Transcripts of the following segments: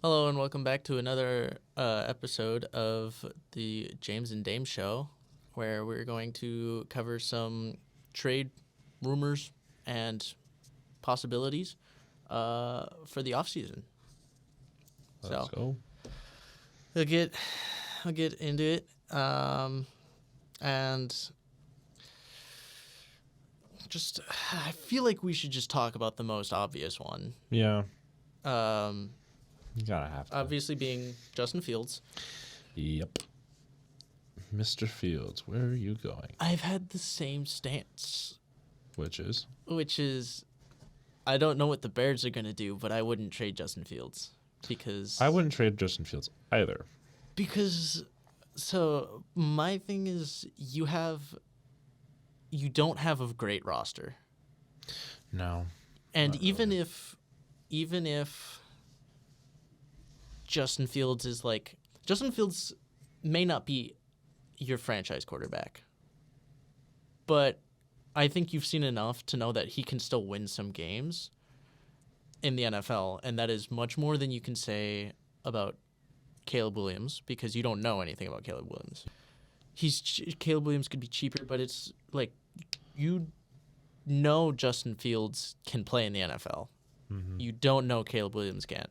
Hello and welcome back to another episode of the James and Dame Show, where we're going to cover some trade rumors and possibilities for the off season. Let's So go. I'll get I'll get into it, and just I feel like we should just talk about the most obvious one. Yeah, Um, you gotta have to. obviously being Justin Fields. Yep. Mr. Fields, where are you going? I've had the same stance, Which is? which is I don't know what the Bears are going to do, but I wouldn't trade Justin Fields because I wouldn't trade Justin Fields either. because so my thing is you don't have a great roster. No. And Not even if Justin Fields is like Justin Fields may not be your franchise quarterback. But I think you've seen enough to know that he can still win some games in the NFL, and that is much more than you can say about Caleb Williams because you don't know anything about Caleb Williams. Caleb Williams could be cheaper, but it's like you know Justin Fields can play in the NFL. Mm-hmm. You don't know Caleb Williams can't.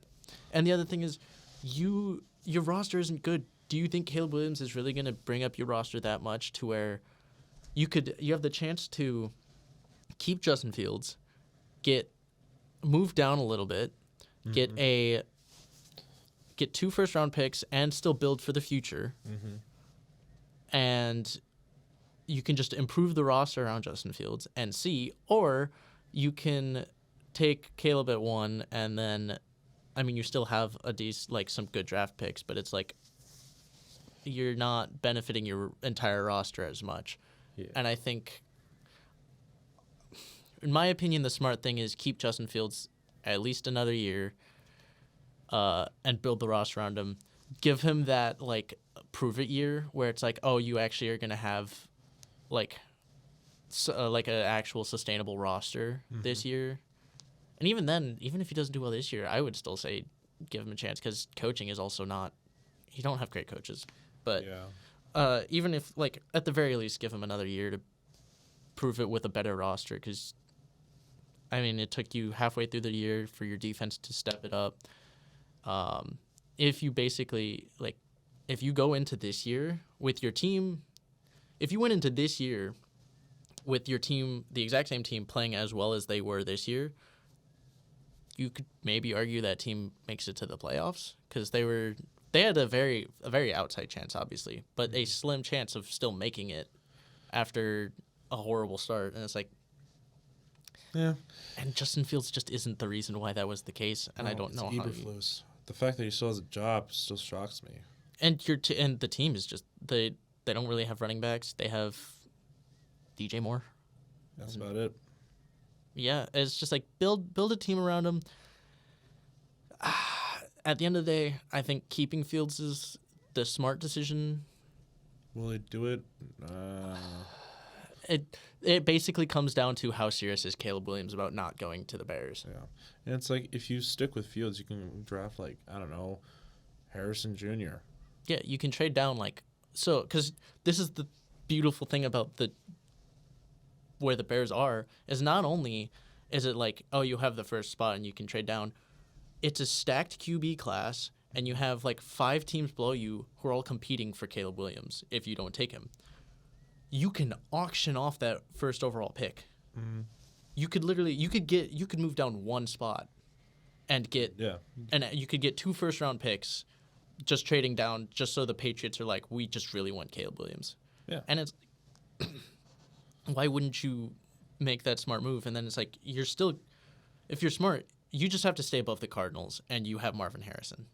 And the other thing is your roster isn't good. Do you think Caleb Williams is really going to bring up your roster that much to where you have the chance to keep Justin Fields, move down a little bit, get two first round picks and still build for the future. Mm-hmm. And you can just improve the roster around Justin Fields and see, or you can take Caleb at 1 and then you still have some good draft picks, but it's like you're not benefiting your entire roster as much. Yeah. And I think, in my opinion, the smart thing is keep Justin Fields at least another year and build the roster around him. Give him that, prove it year where it's like, oh, you actually are going to have, an actual sustainable roster this year. And even then, even if he doesn't do well this year, I would still say give him a chance because coaching is also not – you don't have great coaches. But even if, at the very least, give him another year to prove it with a better roster because, it took you halfway through the year for your defense to step it up. If you basically, if you go into this year with your team – if you went into this year with your team, the exact same team, playing as well as they were this year – you could maybe argue that team makes it to the playoffs because they had a very outside chance, obviously, but a slim chance of still making it after a horrible start. And it's like, Yeah. and Justin Fields just isn't the reason why that was the case. And I don't know how. Eberflus. The fact that he still has a job still shocks me. And and the team is just they don't really have running backs. They have DJ Moore. That's about it. Yeah, it's just like build a team around him. At the end of the day, I think keeping Fields is the smart decision. Will he do it? It basically comes down to how serious is Caleb Williams about not going to the Bears. Yeah. And it's like if you stick with Fields, you can draft Harrison Jr. Yeah, you can trade down because this is the beautiful thing about where the Bears are is not only is it you have the first spot and you can trade down, it's a stacked QB class and you have 5 teams below you who are all competing for Caleb Williams if you don't take him. You can auction off that first overall pick. Mm-hmm. You could move down one spot and and you could get 2 first round picks just trading down just so the Patriots are like, we just really want Caleb Williams. Yeah. And it's why wouldn't you make that smart move? And then it's like if you're smart, you just have to stay above the Cardinals, and you have Marvin Harrison.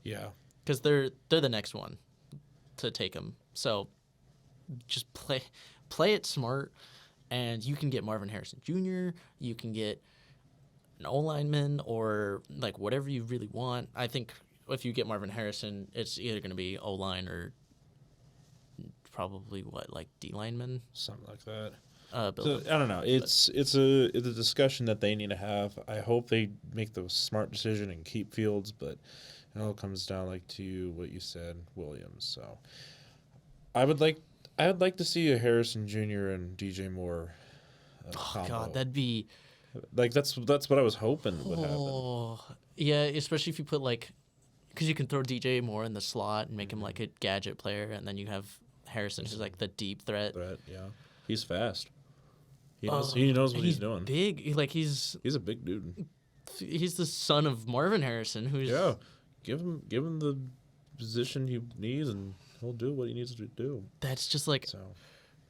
Yeah. Because they're the next one to take him. So just play it smart, and you can get Marvin Harrison Jr. You can get an O-lineman or whatever you really want. I think if you get Marvin Harrison, it's either going to be O-line or probably D lineman. Something like that. So build. I don't know. It's a discussion that they need to have. I hope they make the smart decision and keep Fields, but it all comes down like to what you said, Williams. So I would like to see a Harrison Jr. and DJ Moore combo. God, that'd be like that's what I was hoping would happen. Yeah, especially if you put because you can throw DJ Moore in the slot and make him like a gadget player, and then you have Harrison who's like the deep threat. Yeah, he's fast. He knows what he's doing. Big, he's a big dude. He's the son of Marvin Harrison, who's give him the position he needs, and he'll do what he needs to do. That's just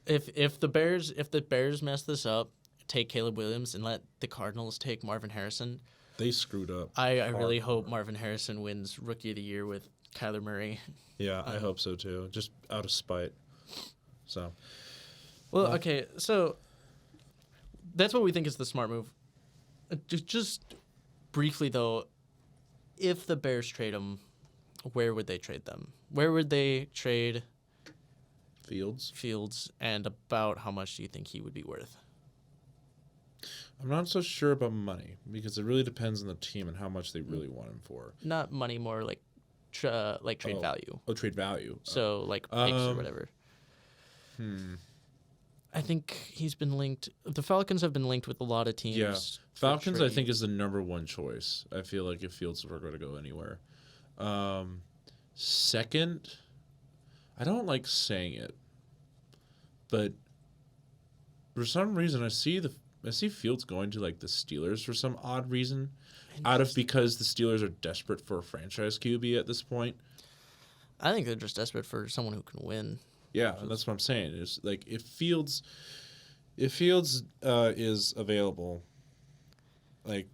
if the Bears mess this up, take Caleb Williams and let the Cardinals take Marvin Harrison. They screwed up. I really hope Marvin Harrison wins Rookie of the Year with Kyler Murray. Yeah, I hope so too. Just out of spite. So. Well, okay, so that's what we think is the smart move. Just briefly, though, if the Bears trade him, where would they trade them? Where would they trade Fields, and about how much do you think he would be worth? I'm not so sure about money because it really depends on the team and how much they really want him for. Not money, more like trade value. Oh, trade value. So picks or whatever. I think he's been linked. The Falcons have been linked with a lot of teams. Yeah, Falcons I think is the number one choice. I feel like if Fields were going to go anywhere. Second, I don't like saying it, but for some reason I see Fields going to like the Steelers for some odd reason, because the Steelers are desperate for a franchise QB at this point. I think they're just desperate for someone who can win. Yeah, that's what I'm saying. It's like if Fields is available, like,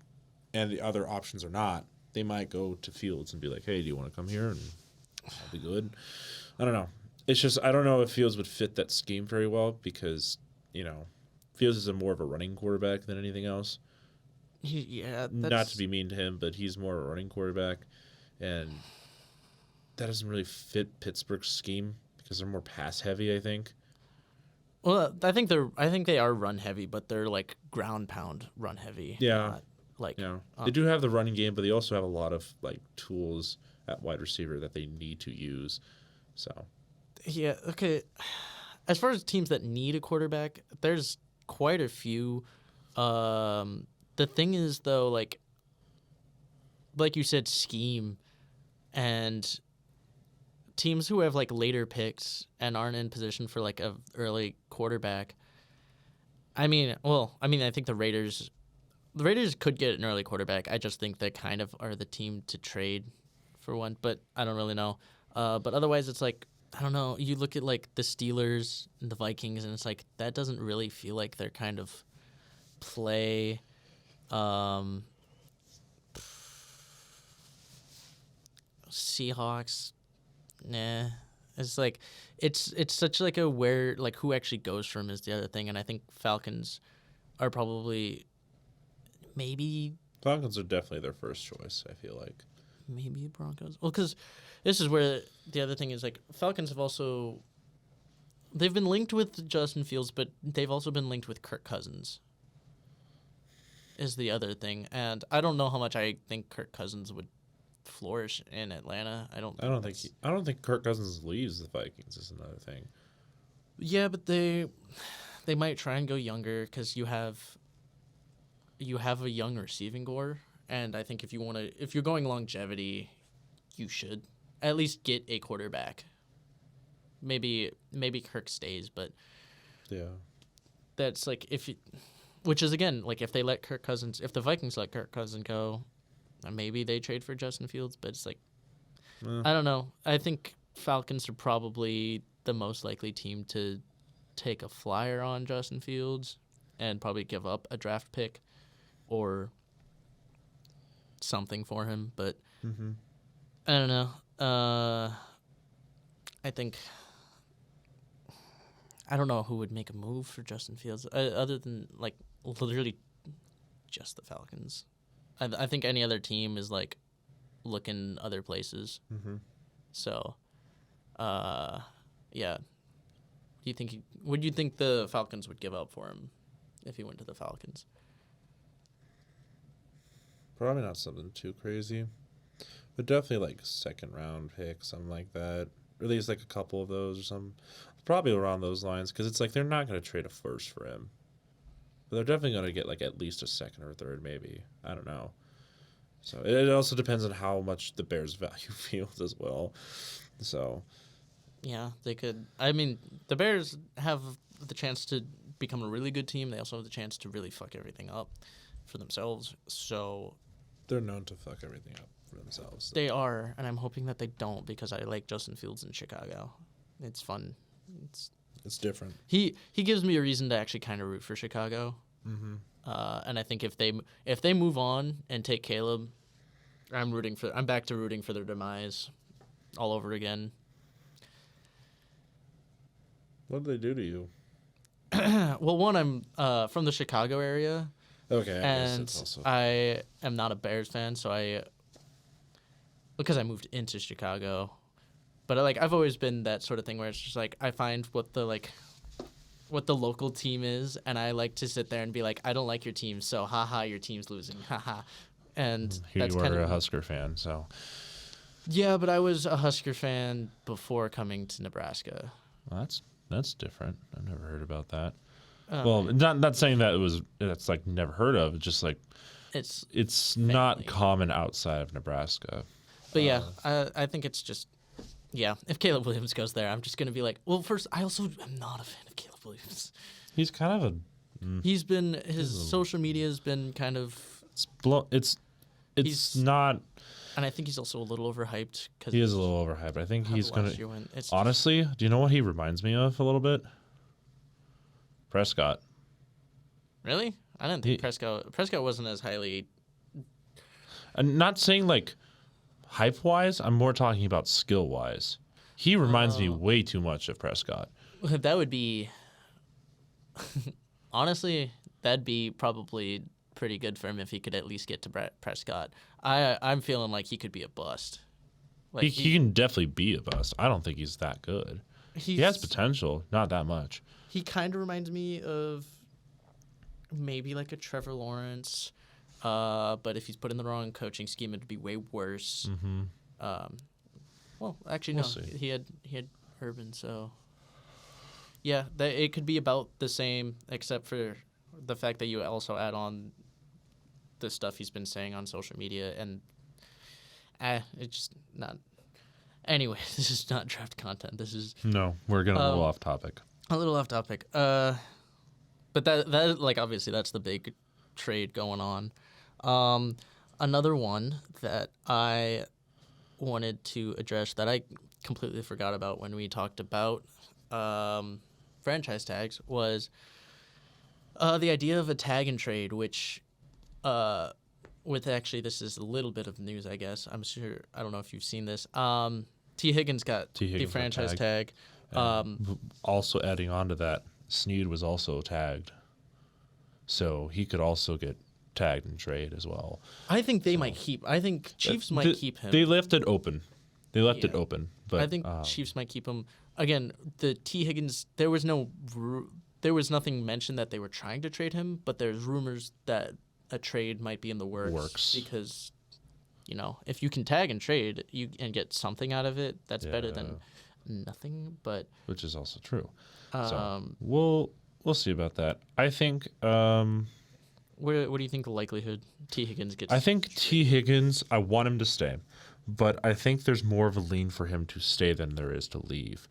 and the other options are not, they might go to Fields and be like, "Hey, do you want to come here and I'll be good?" I don't know. It's just I don't know if Fields would fit that scheme very well because Fields is more of a running quarterback than anything else. Not to be mean to him, but he's more of a running quarterback, and that doesn't really fit Pittsburgh's scheme. Because they're more pass heavy, I think. Well, I think they are run heavy, but they're like ground pound run heavy. Yeah, they do have the running game, but they also have a lot of like tools at wide receiver that they need to use. So, yeah, okay. As far as teams that need a quarterback, there's quite a few. The thing is, though, like you said, scheme and teams who have like later picks and aren't in position for like a early quarterback. I think the Raiders could get an early quarterback. I just think they kind of are the team to trade for one, but I don't really know. But otherwise, it's like I don't know. You look at like the Steelers and the Vikings, and it's like that doesn't really feel like their kind of play. Seahawks. Nah, it's like it's such like a where like who actually goes from is the other thing, and I think Falcons are probably Falcons are definitely their first choice. I feel like maybe Broncos. Well, because this is where the other thing is like Falcons have they've been linked with Justin Fields, but they've also been linked with Kirk Cousins. Is the other thing, and I don't know how much I think Kirk Cousins would flourish in Atlanta. I don't think Kirk Cousins leaves the Vikings is another thing. Yeah, but they might try and go younger because you have a young receiving core, and I think if you're going longevity, you should at least get a quarterback. Maybe Kirk stays, but yeah, that's like which is again like if the Vikings let Kirk Cousins go. Maybe they trade for Justin Fields, but it's like, I don't know. I think Falcons are probably the most likely team to take a flyer on Justin Fields and probably give up a draft pick or something for him. But I don't know. I don't know who would make a move for Justin Fields other than like literally just the Falcons. I think any other team is like looking other places. So, yeah. Do you think would you think the Falcons would give up for him if he went to the Falcons? Probably not something too crazy, but definitely like second round pick, something like that. Or at least like a couple of those or something. Probably around those lines, because it's like they're not going to trade a first for him, but they're definitely going to get like at least a second or third, maybe. I don't know. So it also depends on how much the Bears value Fields as well. So Yeah, they could. I mean, the Bears have the chance to become a really good team. They also have the chance to really fuck everything up for themselves. So they're known to fuck everything up for themselves. So. They are, and I'm hoping that they don't, because I like Justin Fields in Chicago. It's fun. It's different. He gives me a reason to actually kind of root for Chicago. Mm-hmm. And I think if they move on and take Caleb, I'm back to rooting for their demise all over again. What did they do to you? Well, one, I'm from the Chicago area. Okay, and I am not a Bears fan, so because I moved into Chicago. But I've always been that sort of thing where it's just like I find what the local team is, and I like to sit there and be like, I don't like your team, so haha, your team's losing, haha. And Here that's you kind were of a Husker fan, so yeah, but I was a Husker fan before coming to Nebraska. well, that's different. I've never heard about that. Well, not saying that that's like never heard of. It's just like it's not common outside of Nebraska. But yeah, I think it's just. Yeah, if Caleb Williams goes there, I'm just going to be like, well, first, I also am not a fan of Caleb Williams. He's kind of his social media has been kind of. It's not. And I think he's also a little overhyped. He is a little overhyped. I think he's going to. Honestly, do you know what he reminds me of a little bit? Prescott. Really? I didn't think Prescott wasn't as highly. I'm not saying like. Hype-wise, I'm more talking about skill-wise. He reminds me way too much of Prescott. That would be... Honestly, that'd be probably pretty good for him if he could at least get to Prescott. I'm feeling like he could be a bust. He can definitely be a bust. I don't think he's that good. He has potential, not that much. He kind of reminds me of maybe like a Trevor Lawrence... but if he's put in the wrong coaching scheme, it'd be way worse. Mm-hmm. Well, actually, no. He had Urban, so yeah, it could be about the same, except for the fact that you also add on the stuff he's been saying on social media, and it's just not. Anyway, this is not draft content. This is we're getting a little off topic. A little off topic. But that obviously that's the big trade going on. Another one that I wanted to address that I completely forgot about when we talked about franchise tags was the idea of a tag and trade, which this is a little bit of news, I guess. I don't know if you've seen this. T. Higgins got the franchise tag. Also adding on to that, Snead was also tagged. So he could also get tagged and trade as well. I think they might keep. I think Chiefs might keep him. They left it open. It open. But I think Chiefs might keep him. Again, the T. Higgins. There was nothing mentioned that they were trying to trade him, but there's rumors that a trade might be in the works. Because, if you can tag and trade and get something out of it, that's better than nothing. But which is also true. So we'll see about that. I think. What do you think the likelihood T. Higgins gets? I think T. Higgins. I want him to stay, but I think there's more of a lean for him to stay than there is to leave.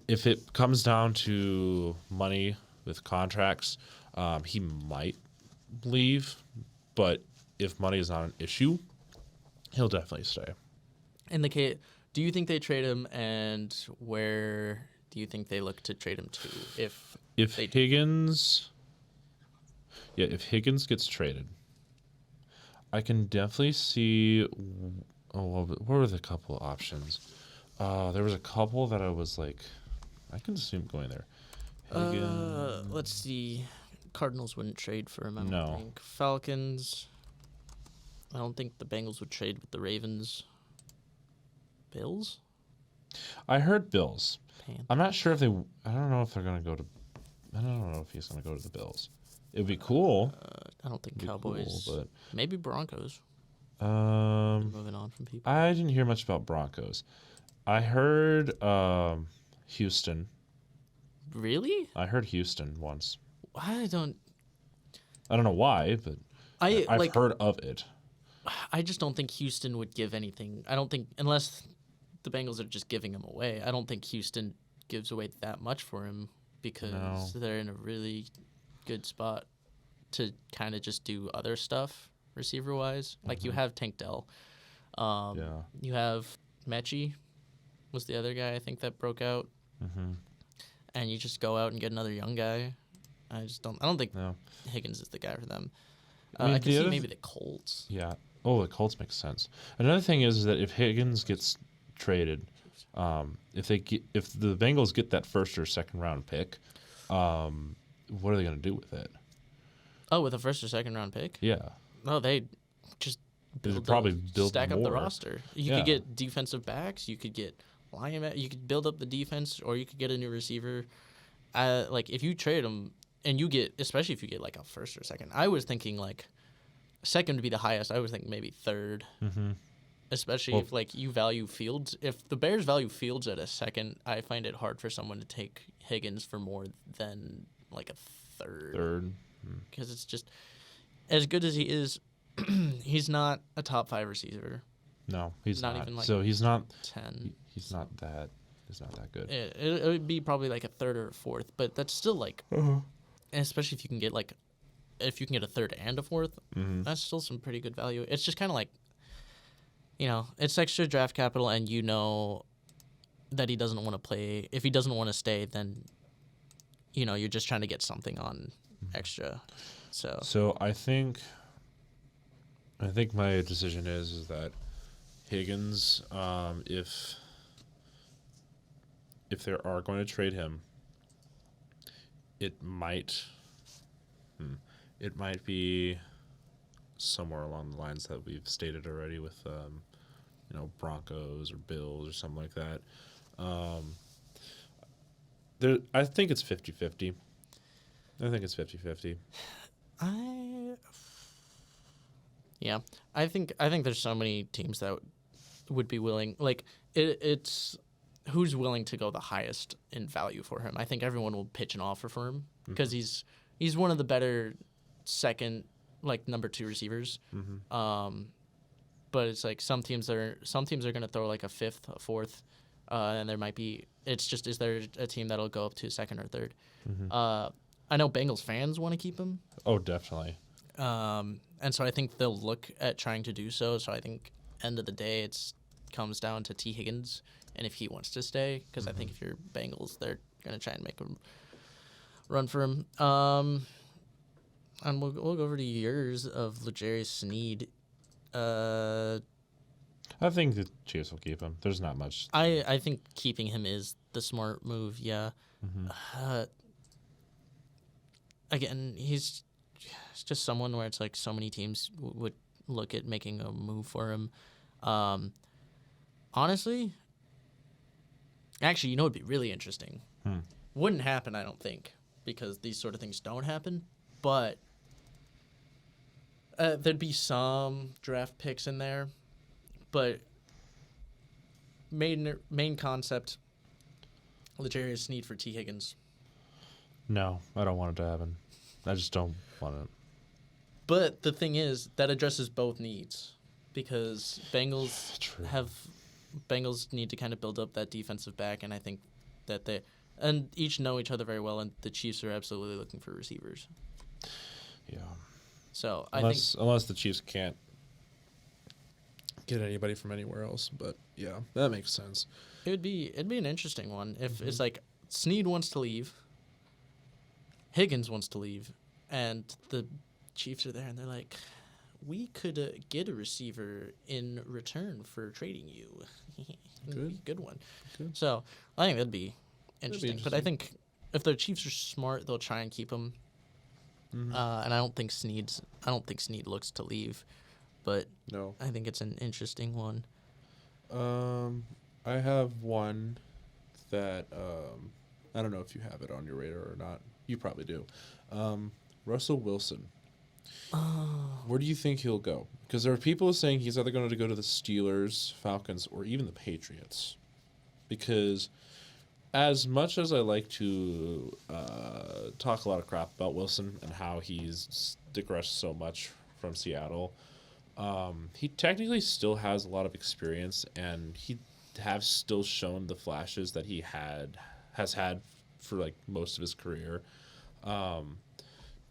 If it comes down to money with contracts, he might leave. But if money is not an issue, he'll definitely stay. In the case, do you think they trade him, and where do you think they look to trade him to? If Higgins gets traded, I can definitely see. What were the couple options? There was a couple that I was like, I can see him going there. Let's see. Cardinals wouldn't trade for him. I don't think. Falcons. I don't think the Bengals would trade with the Ravens. Bills. I heard Bills. Pan. I'm not sure if they. I don't know if they're gonna go to. I don't know if he's gonna go to the Bills. It would be cool. I don't think It'd be Cowboys. cool, Maybe Broncos. Moving on from people. I didn't hear much about Broncos. I heard Houston. Really? I heard Houston once. I don't know why, but I've heard of it. I just don't think Houston would give anything. I don't think, unless the Bengals are just giving him away, I don't think Houston gives away that much for him because they're in a really good spot to kind of just do other stuff receiver wise. Like you have Tank Dell. You have Mechie was the other guy I think that broke out. And you just go out and get another young guy. I don't think Higgins is the guy for them. I can see maybe the Colts. Yeah. Oh, the Colts makes sense. Another thing is that if Higgins gets traded, if the Bengals get that first or second round pick, what are they going to do with it? Oh, with a first or second round pick? Yeah. No, they just stack up the roster. You could get defensive backs. You could get linebackers. You could build up the defense, or you could get a new receiver. Like if you trade them and you get, especially if you get like a first or second. I was thinking like second would be the highest. I was thinking maybe third. Especially if like you value Fields. If the Bears value Fields at a second, I find it hard for someone to take Higgins for more than like a third. Because it's just as good as he is, he's not a top 5 receiver. No, he's not. Even like so he's not 10. He's not that. He's not that good. It would be probably like a third or a fourth, but that's still like, especially if you can get a third and a fourth, that's still some pretty good value. It's just kind of like, it's extra draft capital, and you know that he doesn't want to play. If he doesn't want to stay, then you're just trying to get something on extra. So I think my decision is that Higgins, if they are going to trade him, it might be somewhere along the lines that we've stated already with Broncos or Bills or something like that. I think it's 50-50. I think it's 50-50. I think there's so many teams that would be willing. Like it's who's willing to go the highest in value for him. I think everyone will pitch an offer for him because he's one of the better second, like number 2 receivers. But it's like some teams are going to throw like a fifth, a fourth, and there might be. It's just, is there a team that'll go up to second or third? I know Bengals fans want to keep him. Oh, definitely. And so I think they'll look at trying to do so. So I think end of the day, it comes down to T. Higgins and if he wants to stay, because I think if you're Bengals, they're gonna try and make him run for him. And we'll go over to yours of L'Jarius Sneed. I think the Chiefs will keep him. There's not much. I think keeping him is the smart move. Yeah. Again, he's just someone where it's like so many teams would look at making a move for him. Honestly, actually, it'd be really interesting. Wouldn't happen, I don't think, because these sort of things don't happen. But there'd be some draft picks in there. But main concept, L'Jarius Sneed for T. Higgins. No, I don't want it to happen. I just don't want it. But the thing is, that addresses both needs because Bengals need to kind of build up that defensive back, and I think that they each know each other very well, and the Chiefs are absolutely looking for receivers. Yeah. So unless the Chiefs can't get anybody from anywhere else, but yeah, that makes sense. It'd be an interesting one if it's like Sneed wants to leave, Higgins wants to leave, and the Chiefs are there and they're like, we could get a receiver in return for trading you. Good one. Good. So I think that'd be interesting. But I think if the Chiefs are smart, they'll try and keep him. And I don't think Sneed looks to leave, but no, I think it's an interesting one. I have one that I don't know if you have it on your radar or not. You probably do. Russell Wilson. Where do you think he'll go? Because there are people saying he's either going to go to the Steelers, Falcons, or even the Patriots. Because as much as I like to talk a lot of crap about Wilson and how he's digressed so much from Seattle, he technically still has a lot of experience, and he has still shown the flashes that he has had for like most of his career.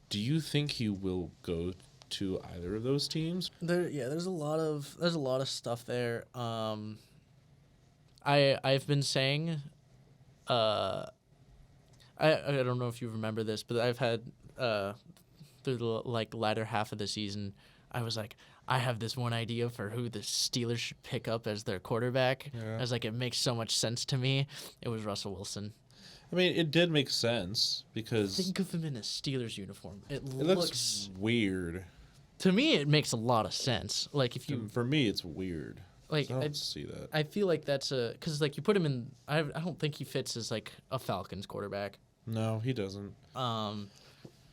Do you think he will go to either of those teams? There's a lot of stuff there. I've been saying, I don't know if you remember this, but I've had through the latter half of the season, I was like, I have this one idea for who the Steelers should pick up as their quarterback. Yeah. I was like, it makes so much sense to me. It was Russell Wilson. I mean, it did make sense because Think of him in a Steelers uniform. It looks weird. To me, it makes a lot of sense. Like if you For me, it's weird. like, I don't see that. I feel like that's because like you put him in. I don't think he fits as like a Falcons quarterback. No, he doesn't. I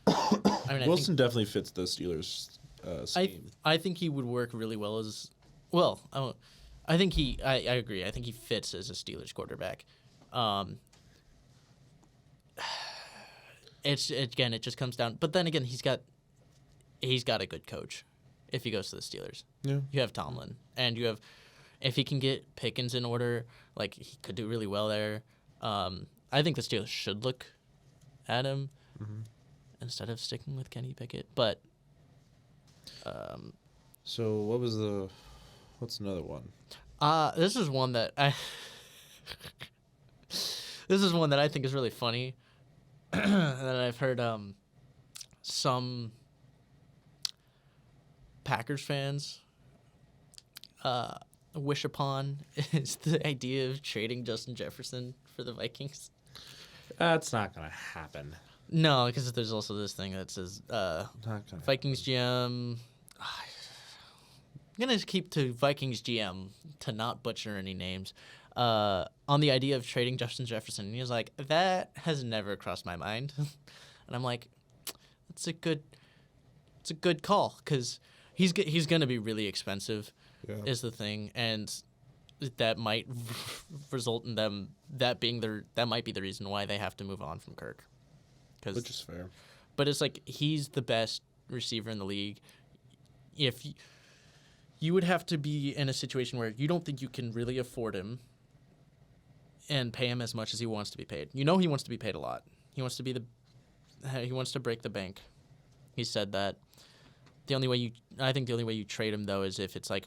mean, Wilson definitely fits the Steelers scheme. I think he would work really well as well. I think I agree. I think he fits as a Steelers quarterback. It just comes down. But then again, he's got a good coach. If he goes to the Steelers, Yeah. you have Tomlin, and you have if he can get Pickens in order, like he could do really well there. I think the Steelers should look at him instead of sticking with Kenny Pickett. But So what's another one? this is one that I this is one that I think is really funny. That I've heard some Packers fans wish upon is the idea of trading Justin Jefferson for the Vikings. That's not gonna happen. No, because there's also this thing that says Not gonna Vikings GM. I'm gonna keep to Vikings GM to not butcher any names. On the idea of trading Justin Jefferson, and he was like, "That has never crossed my mind," and I'm like, "It's a good call because he's gonna be really expensive, Yeah. is the thing, and that might result in them that might be the reason why they have to move on from Kirk, Which is fair. but it's like he's the best receiver in the league. If you would have to be in a situation where you don't think you can really afford him and pay him as much as he wants to be paid. You know he wants to be paid a lot. He wants to break the bank. He said that. I think the only way you trade him though is if it's like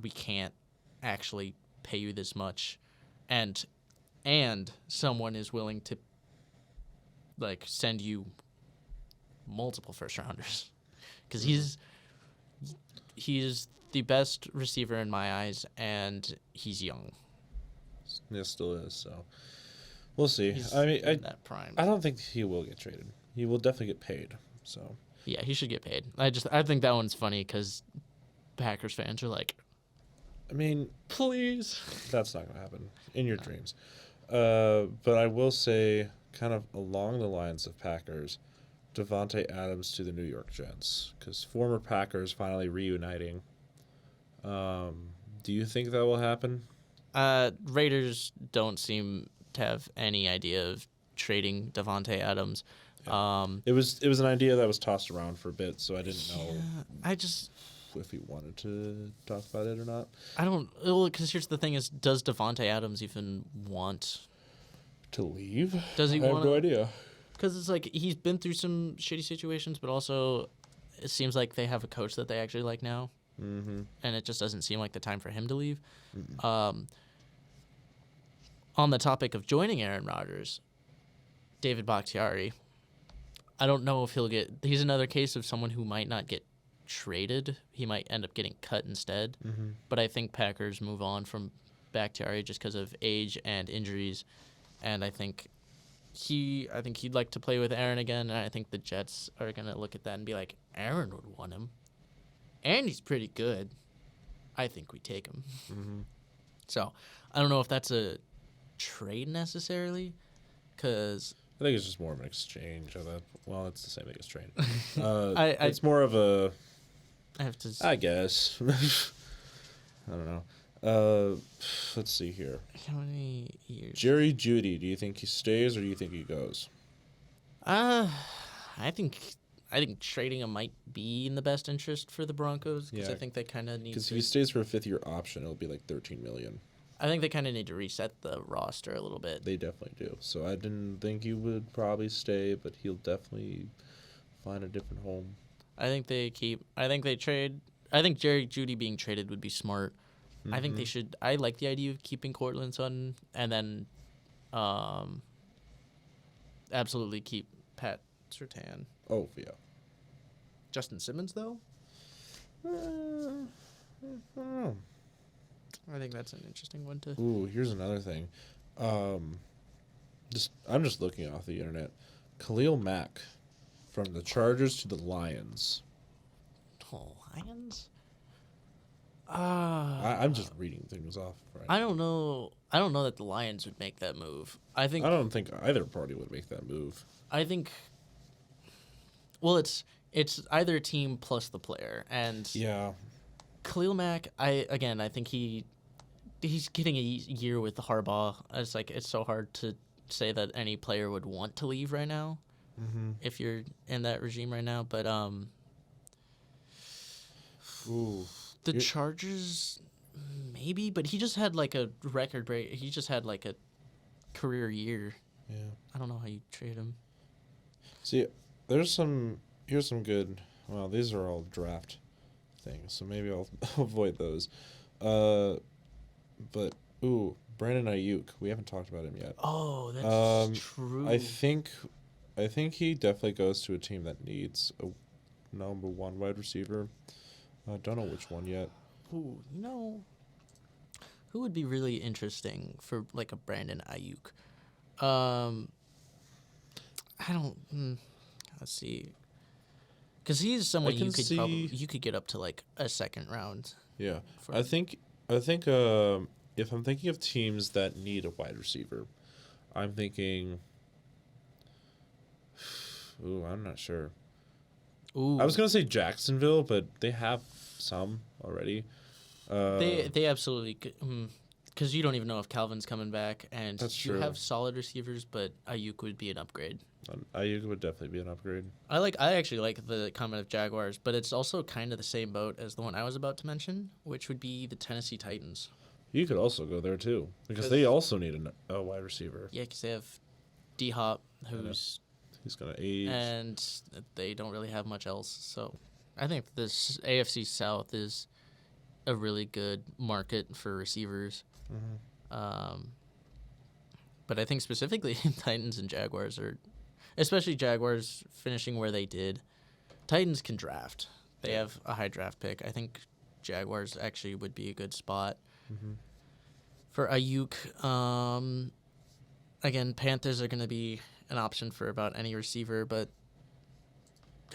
we can't actually pay you this much, and someone is willing to like send you multiple first rounders, because he's the best receiver in my eyes, and he's young. Yeah, still is. So we'll see. He's I mean, in that prime. I don't think he will get traded. He will definitely get paid. So Yeah, he should get paid. I think that one's funny because Packers fans are like, I mean, please. that's not gonna happen in your dreams. But I will say, kind of along the lines of Packers, Davante Adams to the New York Jets, because former Packers finally reuniting. Do you think that will happen? Raiders don't seem to have any idea of trading Davante Adams. It was an idea that was tossed around for a bit, so I didn't know if he wanted to talk about it or not. I don't, because here's the thing is, does Davante Adams even want To leave? Does he I have want no idea. Because it's like he's been through some shitty situations, but also it seems like they have a coach that they actually like now. Mm-hmm. And it just doesn't seem like the time for him to leave. On the topic of joining Aaron Rodgers, David Bakhtiari, I don't know if he's another case of someone who might not get traded. He might end up getting cut instead. Mm-hmm. But I think Packers move on from Bakhtiari just because of age and injuries. And I think he'd like to play with Aaron again. And I think the Jets are going to look at that and be like, Aaron would want him. And he's pretty good. I think we take him. Mm-hmm. So I don't know if that's a trade necessarily, because I think it's just more of an exchange of that. Well, it's the same thing as trade. It's more of a. I have to. I guess. I don't know. Let's see here. How many years? Jerry Jeudy. Do you think he stays or do you think he goes? I think trading him might be in the best interest for the Broncos because Yeah. I think they kind of need. Because if he stays for a 5th-year option, it'll be like $13 million. I think they kind of need to reset the roster a little bit. They definitely do. So I didn't think he would probably stay, but he'll definitely find a different home. I think they keep. I think they trade. I think Jerry Jeudy being traded would be smart. I think they should. I like the idea of keeping Cortland Sutton and then, absolutely keep Pat Surtain. Oh yeah. Justin Simmons though. Oh. I think that's an interesting one to. Ooh, here's another thing. I'm just looking off the internet. Khalil Mack, from the Chargers to the Lions. Oh, Lions. I'm just reading things off. Right. I don't know. I don't know that the Lions would make that move. I don't think either party would make that move. I think. Well, it's either team plus the player, and Yeah. Khalil Mack. I think he's getting a year with Harbaugh. It's so hard to say that any player would want to leave right now, if you're in that regime right now. But Ooh. the Chargers, maybe. But he just had like a record break. He just had like a career year. Yeah. I don't know how you trade him. See, here's some good. Well, these are all draft things, so maybe I'll avoid those. But Brandon Ayuk. We haven't talked about him yet. Oh, that's true. I think he definitely goes to a team that needs a number 1 wide receiver. I don't know which one yet. Ooh, who would be really interesting for like a Brandon Ayuk? I don't. Let's see. Because he's someone you could get up to like a 2nd round. Yeah, For- I think if I'm thinking of teams that need a wide receiver, I'm thinking. Ooh, I'm not sure. Ooh, I was gonna say Jacksonville, but they have some already. they absolutely because you don't even know if Calvin's coming back, and That's you true. have solid receivers, but Ayuk would be an upgrade. Ayuk would definitely be an upgrade. I actually like the comment of Jaguars, but it's also kind of the same boat as the one I was about to mention, which would be the Tennessee Titans. You could also go there too, because they also need a wide receiver. Yeah, because they have D-Hop, who's He's gonna age. and they don't really have much else. So I think this AFC South is a really good market for receivers. But I think specifically Titans and Jaguars are, especially Jaguars finishing where they did. Titans can draft. They have a high draft pick. I think Jaguars actually would be a good spot. For Ayuk, again, Panthers are going to be an option for about any receiver, but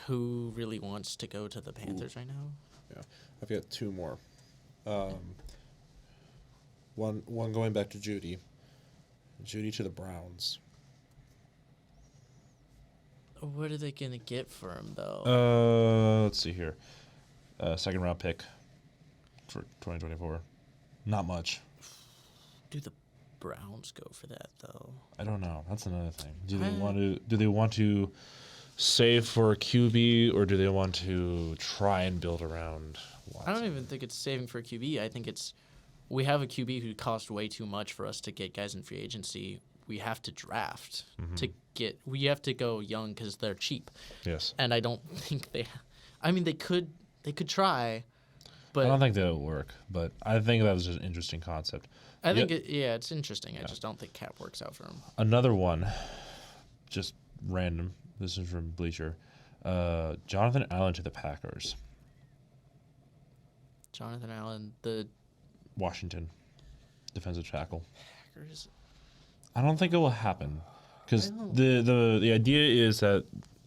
who really wants to go to the Panthers right now? Yeah, I've got 2 more. One going back to Jeudy. Jeudy to the Browns. What are they going to get for him, though? Let's see here. 2nd round pick for 2024. Not much. Do the Browns go for that, though? I don't know. That's another thing. Do I- they want to save for a QB, or do they want to try and build around Watson? I don't even think it's saving for a QB. I think we have a QB who cost way too much for us to get guys in free agency. We have to draft we have to go young because they're cheap. Yes. And I don't think they could try, but I don't think that'll work, but I think that was just an interesting concept. I think it's interesting. I just don't think cap works out for him. Another one, just random. This is from Bleacher. Jonathan Allen to the Packers. Jonathan Allen, the Washington, defensive tackle. Packers. I don't think it will happen because the idea is that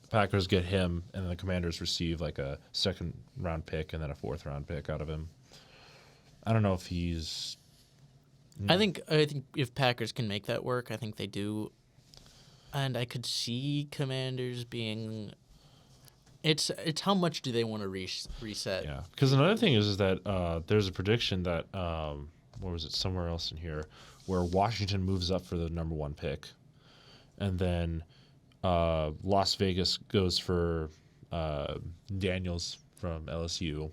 Packers get him and the Commanders receive like a 2nd round pick and then a 4th round pick out of him. I don't know if he's I think if Packers can make that work, I think they do. And I could see Commanders being. It's how much do they want to reset? Yeah, because another thing is that there's a prediction that where was it, somewhere else in here, where Washington moves up for the number 1 pick, and then Las Vegas goes for Daniels from LSU,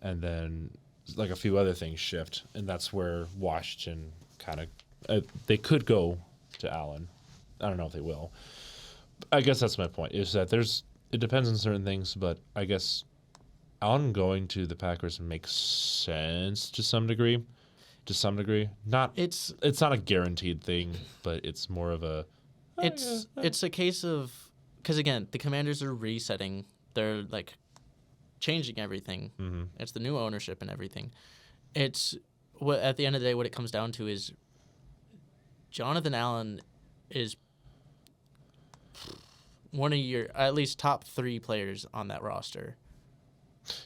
and then like a few other things shift, and that's where Washington kind of they could go to Allen. I don't know if they will. I guess that's my point, is that it depends on certain things, but I guess Allen going to the Packers makes sense to some degree. Not it's not a guaranteed thing, but it's more of a it's a case of, because again, the Commanders are resetting. They're like changing everything. Mm-hmm. It's the new ownership and everything. It's what at the end of the day, what it comes down to is Jonathan Allen is one of your at least top 3 players on that roster.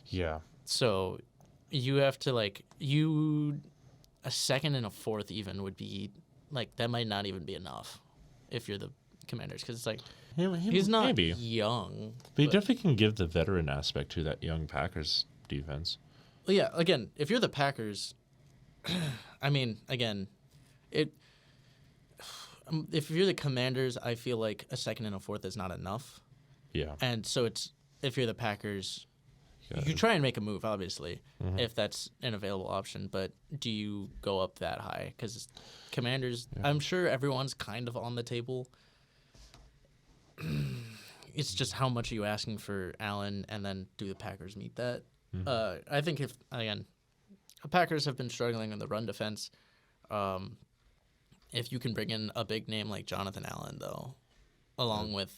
Yeah. So you have to a second and a fourth even would be like, that might not even be enough if you're the Commanders, because it's like he's not maybe young. But he definitely can give the veteran aspect to that young Packers defense. Well, yeah, again, if you're the Packers, I mean, again, if you're the Commanders, I feel like a second and a fourth is not enough. Yeah. And so if you're the Packers, you try and make a move, obviously, if that's an available option. But do you go up that high? Because Commanders, I'm sure everyone's kind of on the table. It's just how much are you asking for Allen, and then do the Packers meet that? I think the Packers have been struggling in the run defense. If you can bring in a big name like Jonathan Allen, though, along with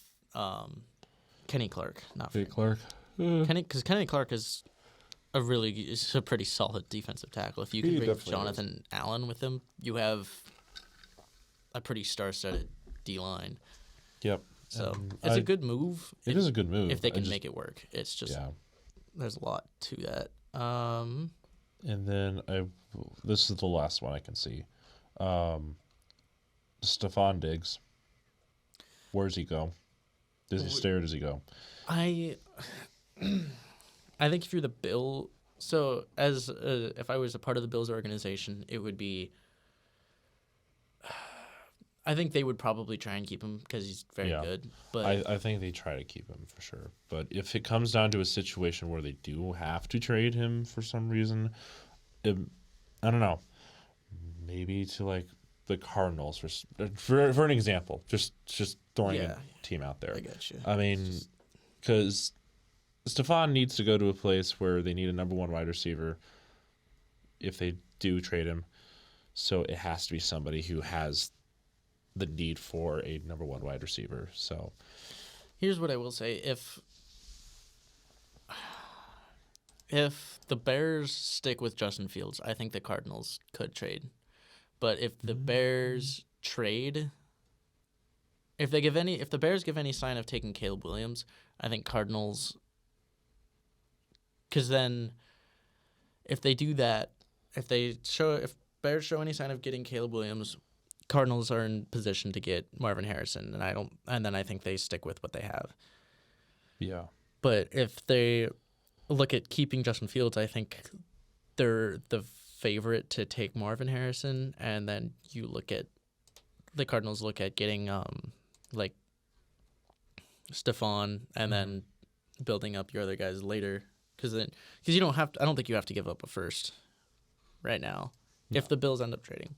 Kenny Clark, Clark. Because Kenny Clark is a pretty solid defensive tackle. If you can bring Jonathan Allen with him, you have a pretty star-studded D-line. Yep. So it's a good move. It is a good move if they can make it work. It's just there's a lot to that. And then this is the last one I can see. Stephon Diggs. Where does he go? Does he stay or does he go? I think if you're the Bill, so if I was a part of the Bills organization, it would be. I think they would probably try and keep him because he's very good. But I think they try to keep him for sure. But if it comes down to a situation where they do have to trade him for some reason, I don't know. Maybe to like the Cardinals for an example. Just throwing a team out there. I got you. I mean, because Stephon needs to go to a place where they need a number 1 wide receiver if they do trade him. So it has to be somebody who has the need for a number 1 wide receiver. So here's what I will say. If the Bears stick with Justin Fields, I think the Cardinals could trade. But if the Bears trade, if the Bears give any sign of taking Caleb Williams, I think Cardinals, because then if they do that, if Bears show any sign of getting Caleb Williams, Cardinals are in position to get Marvin Harrison, and then I think they stick with what they have. Yeah. But if they look at keeping Justin Fields, I think they're the favorite to take Marvin Harrison, and then the Cardinals look at getting like Stephon, and then building up your other guys later, because you don't have to. I don't think you have to give up a first right now if the Bills end up trading.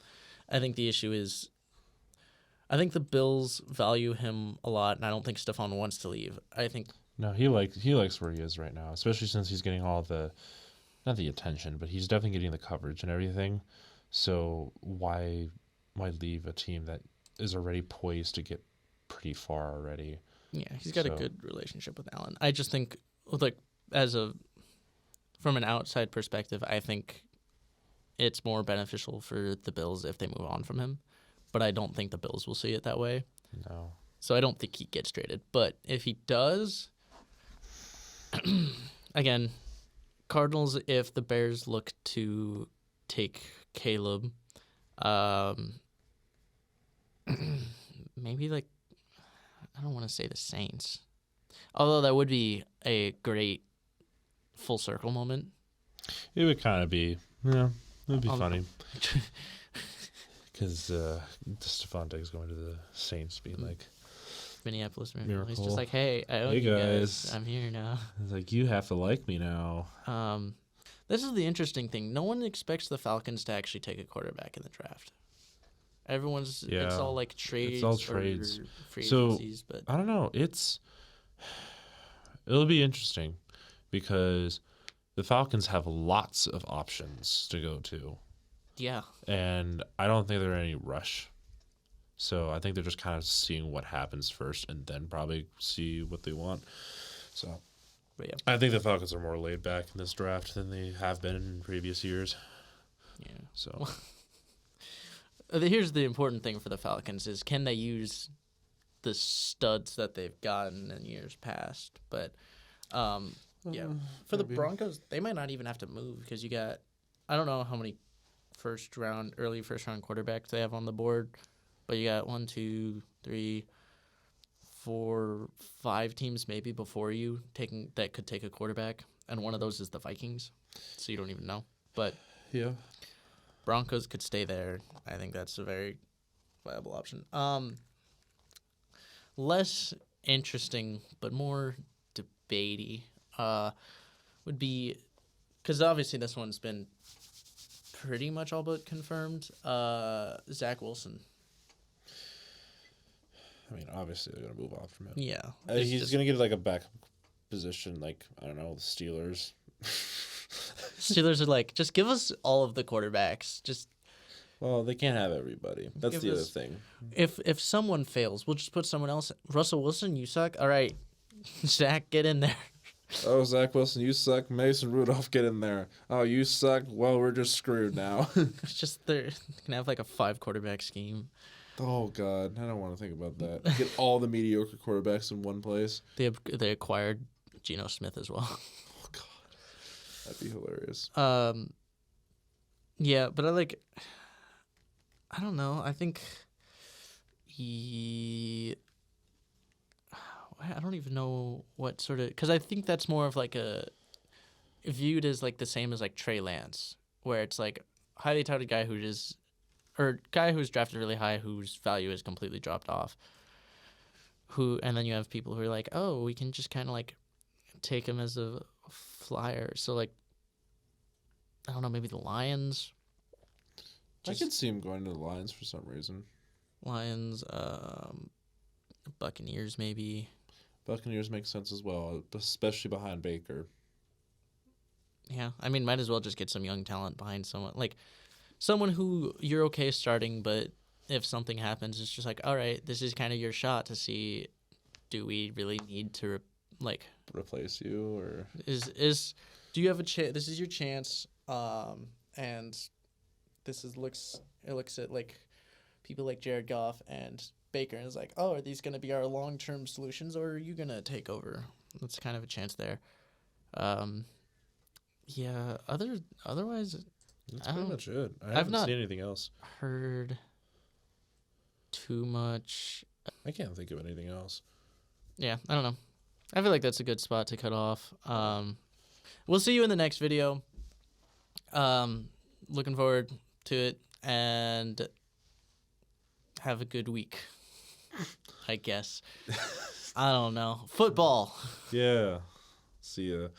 I think the issue is, I think the Bills value him a lot, and I don't think Stephon wants to leave. I think he likes where he is right now, especially since he's getting all not the attention, but he's definitely getting the coverage and everything. So why leave a team that is already poised to get pretty far already? Yeah, he's got a good relationship with Allen. I just think, from an outside perspective, I think it's more beneficial for the Bills if they move on from him. But I don't think the Bills will see it that way. No. So I don't think he gets traded. But if he does, again, Cardinals, if the Bears look to take Caleb, Maybe like I don't want to say the Saints, although that would be a great full circle moment. It would kind of be, it would be funny. Because Stefante's going to the Saints, being like, Minneapolis Miracle. Miracle. He's just like, hey, I own Hey, you guys. guys. I'm here now. it's like, you have to like me now. This is the interesting thing. No one expects the Falcons to actually take a quarterback in the draft. Everyone's it's all like trades. It's all trades. Or free So, agencies, but I don't know. It'll be interesting because the Falcons have lots of options to go to. yeah. And I don't think they're in any rush. So I think they're just kind of seeing what happens first and then probably see what they want. So But yeah. I think the Falcons are more laid back in this draft than they have been in previous years. Yeah. So Here's the important thing for the Falcons is can they use the studs that they've gotten in years past? But yeah, for the Broncos, they might not even have to move because you got I don't know how many early first round quarterbacks they have on the board, but you got 1, 2, 3, 4, 5 teams maybe before you that could take a quarterback, and one of those is the Vikings, so you don't even know. But yeah. Broncos could stay there. I think that's a very viable option. Less interesting, but more debatey, would be because obviously this one's been pretty much all but confirmed. Zach Wilson. I mean, obviously they're gonna move off from him. Yeah, He's gonna get like a backup position, like I don't know, the Steelers. Steelers are like, just give us all of the quarterbacks. Just Well, they can't have everybody. That's Give the other us- thing. if someone fails, we'll just put someone else. Russell Wilson, you suck. All right, Zach, get in there. Oh, Zach Wilson, you suck. Mason Rudolph, get in there. Oh, you suck. Well, we're just screwed now. It's just they're gonna have like a 5 quarterback scheme. Oh God, I don't want to think about that. Get all the mediocre quarterbacks in one place. They acquired Geno Smith as well. Oh God, that'd be hilarious. Yeah, but I don't know. I think I don't even know what sort of because I think that's more of like viewed as like the same as like Trey Lance, where it's like highly touted guy guy who's drafted really high whose value is completely dropped off. And then you have people who are like, oh, we can just kind of like take him as a flyer. So like, I don't know, maybe the Lions. I could see him going to the Lions for some reason. Lions, Buccaneers maybe. Buccaneers make sense as well, especially behind Baker. Yeah, I mean, might as well just get some young talent behind someone who you're okay starting, but if something happens, it's just like, all right, this is kind of your shot to see, do we really need to Replace you or do you have a chance? This is your chance, and this looks at like people like Jared Goff and Baker, and it's like, oh, are these going to be our long-term solutions, or are you going to take over? That's kind of a chance there. Yeah. Otherwise, that's pretty much it. I haven't seen anything else. Heard too much. I can't think of anything else. Yeah, I don't know. I feel like that's a good spot to cut off. We'll see you in the next video. Looking forward to it, and have a good week, I guess. I don't know. Football. Yeah. See ya.